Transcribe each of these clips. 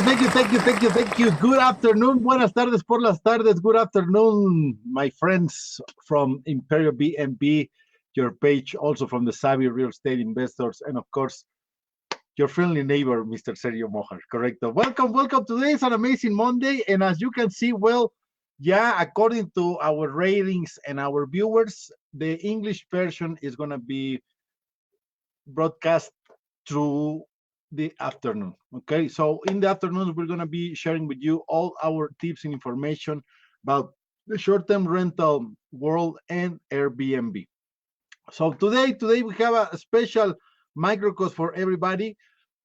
thank you. Good afternoon, buenas tardes por las tardes. Good afternoon, my friends from Imperiobnb, your page, also from the Savvy Real Estate Investors, and of course, your friendly neighbor, Mr. Sergio Mohar. Correcto. Welcome. Today is an amazing Monday, and as you can see, well, yeah, according to our ratings and our viewers, the English version is gonna be broadcast through the afternoon. Okay, so in the afternoon, we're going to be sharing with you all our tips and information about the short-term rental world and Airbnb. So today we have a special microcast for everybody.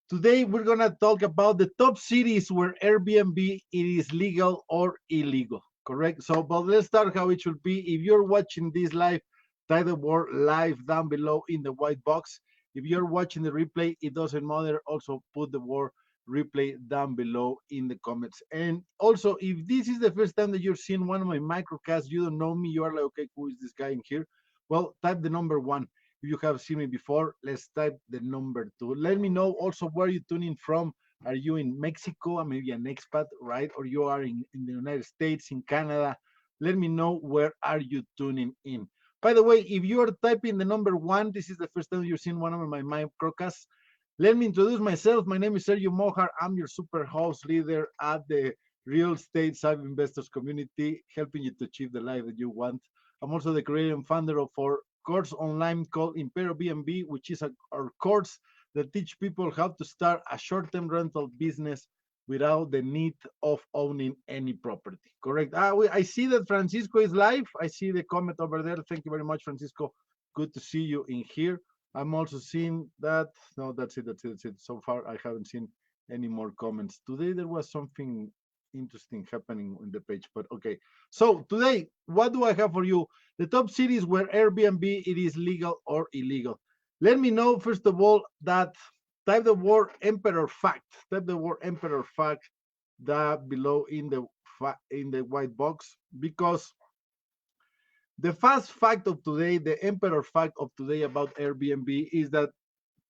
Today we're going to talk about the top cities where Airbnb it is legal or illegal. Correct. So, but let's start how it should be. If you're watching this live, type the word live down below in the white box. If you're watching the replay, it doesn't matter. Also put the word replay down below in the comments. And also, if this is the first time that you're seeing one of my microcasts, you don't know me, you are like, okay, who is this guy in here? Well, type the number 1. If you have seen me before, let's type the number 2. Let me know also where you're tuning from. Are you in Mexico, maybe an expat, right? Or you are in the United States, in Canada? Let me know where are you tuning in. By the way, if you are typing the number 1, this is the first time you're seeing one of my microcasts. Let me introduce myself. My name is Sergio Mohar. I'm your super host leader at the Real Estate Savvy Investors community, helping you to achieve the life that you want. I'm also the creator and founder of our course online called Imperiobnb, which is our course that teach people how to start a short-term rental business without the need of owning any property. Correct. I see that Francisco is live. I see the comment over there. Thank you very much, Francisco. Good to see you in here. I'm also seeing that. No, that's it. So far, I haven't seen any more comments. Today, there was something interesting happening on the page, but okay. So today, what do I have for you? The top cities where Airbnb it is legal or illegal. Let me know, first of all, that type the word emperor fact. Type the word emperor fact that below in the white box, because the fast fact of today, the emperor fact of today about Airbnb is that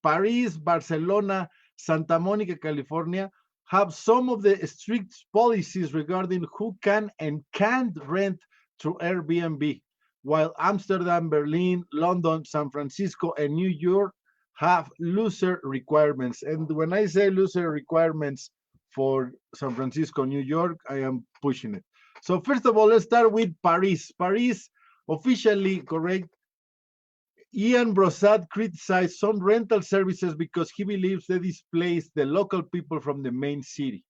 Paris, Barcelona, Santa Monica, California have some of the strict policies regarding who can and can't rent through Airbnb, while Amsterdam, Berlin, London, San Francisco, and New York have looser requirements. And when I say looser requirements for San Francisco, New York, I am pushing it. So first of all, let's start with Paris. Paris, officially correct, Ian Brossard criticized some rental services because he believes they displace the local people from the main city.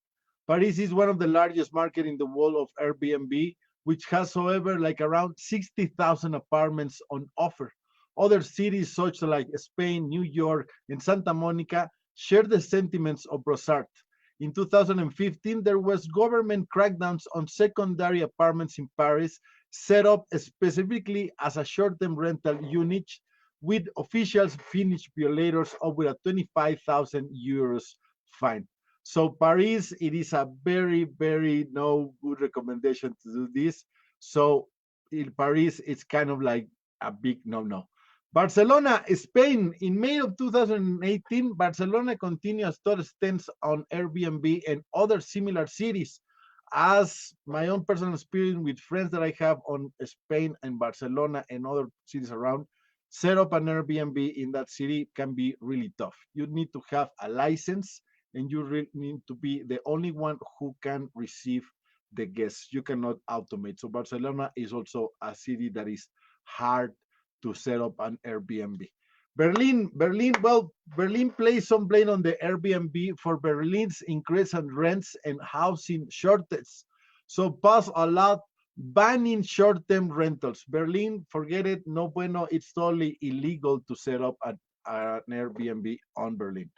Paris is one of the largest markets in the world of Airbnb, which has, however, like around 60,000 apartments on offer. Other cities such like Spain, New York, and Santa Monica share the sentiments of Brossard. In 2015, there was government crackdowns on secondary apartments in Paris, set up specifically as a short-term rental unit, with officials finished violators up with a 25,000 euros fine. So Paris, it is a very no good recommendation to do this. So in Paris, it's kind of like a big no. Barcelona, Spain. In May of 2018, Barcelona continues to stance on Airbnb and other similar cities. As my own personal experience with friends that I have on Spain and Barcelona and other cities around, set up an Airbnb in that city can be really tough. You need to have a license and you really need to be the only one who can receive the guests. You cannot automate. So Barcelona is also a city that is hard to set up an Airbnb. Berlin, well, Berlin plays some blame on the Airbnb for Berlin's increase in rents and housing shortage. So pass a lot banning short-term rentals. Berlin, forget it, no bueno, it's totally illegal to set up an Airbnb on Berlin.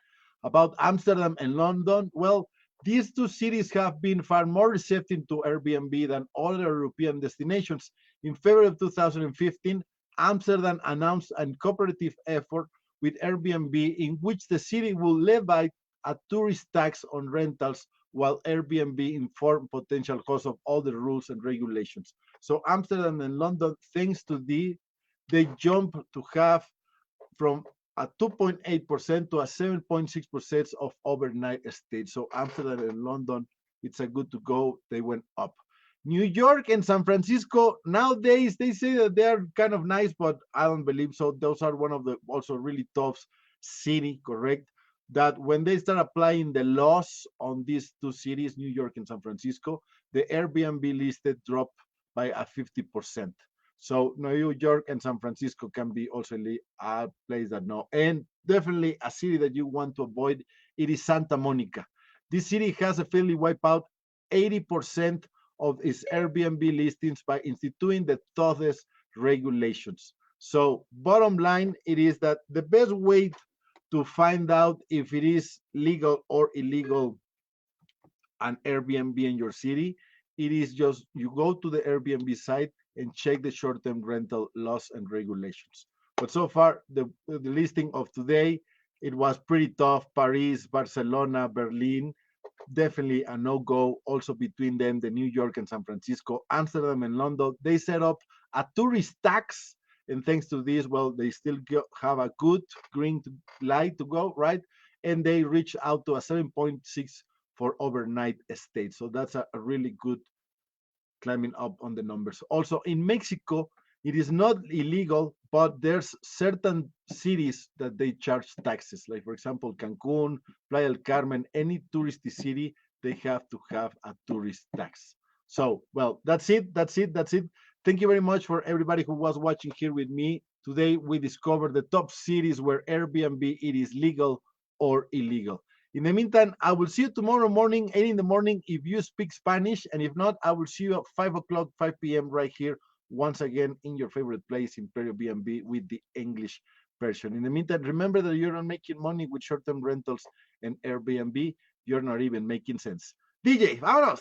About Amsterdam and London, well, these two cities have been far more receptive to Airbnb than other European destinations. In February of 2015, Amsterdam announced a cooperative effort with Airbnb in which the city will levy a tourist tax on rentals, while Airbnb informed potential costs of all the rules and regulations. So Amsterdam and London, thanks to they jump to have from a 2.8% to a 7.6% of overnight stays. So Amsterdam and London, it's a good to go. They went up. New York and San Francisco, nowadays they say that they are kind of nice, but I don't believe so. Those are one of the also really tough city, correct? That when they start applying the laws on these two cities, New York and San Francisco, the Airbnb listed drop by a 50%. So New York and San Francisco can be also a place that no, and definitely a city that you want to avoid. It is Santa Monica. This city has effectively wiped out 80% of its Airbnb listings by instituting the toughest regulations. So bottom line, it is that the best way to find out if it is legal or illegal an Airbnb in your city, it is just you go to the Airbnb site and check the short-term rental laws and regulations. But so far, the listing of today, it was pretty tough. Paris, Barcelona, Berlin, definitely a no-go. Also between them, the New York and San Francisco, Amsterdam and London, they set up a tourist tax. And thanks to this, well, they still have a good green light to go, right? And they reach out to a 7.6 for overnight stays. So that's a really good climbing up on the numbers. Also in Mexico, it is not illegal, but there's certain cities that they charge taxes. Like for example, Cancun, Playa del Carmen, any touristy city, they have to have a tourist tax. So, well, that's it. Thank you very much for everybody who was watching here with me. Today, we discovered the top cities where Airbnb, it is legal or illegal. In the meantime, I will see you tomorrow morning, 8 in the morning, if you speak Spanish. And if not, I will see you at 5 o'clock, 5 p.m. right here, once again, in your favorite place, Imperiobnb, with the English version. In the meantime, remember that you're not making money with short-term rentals and Airbnb. You're not even making sense. DJ, vámonos.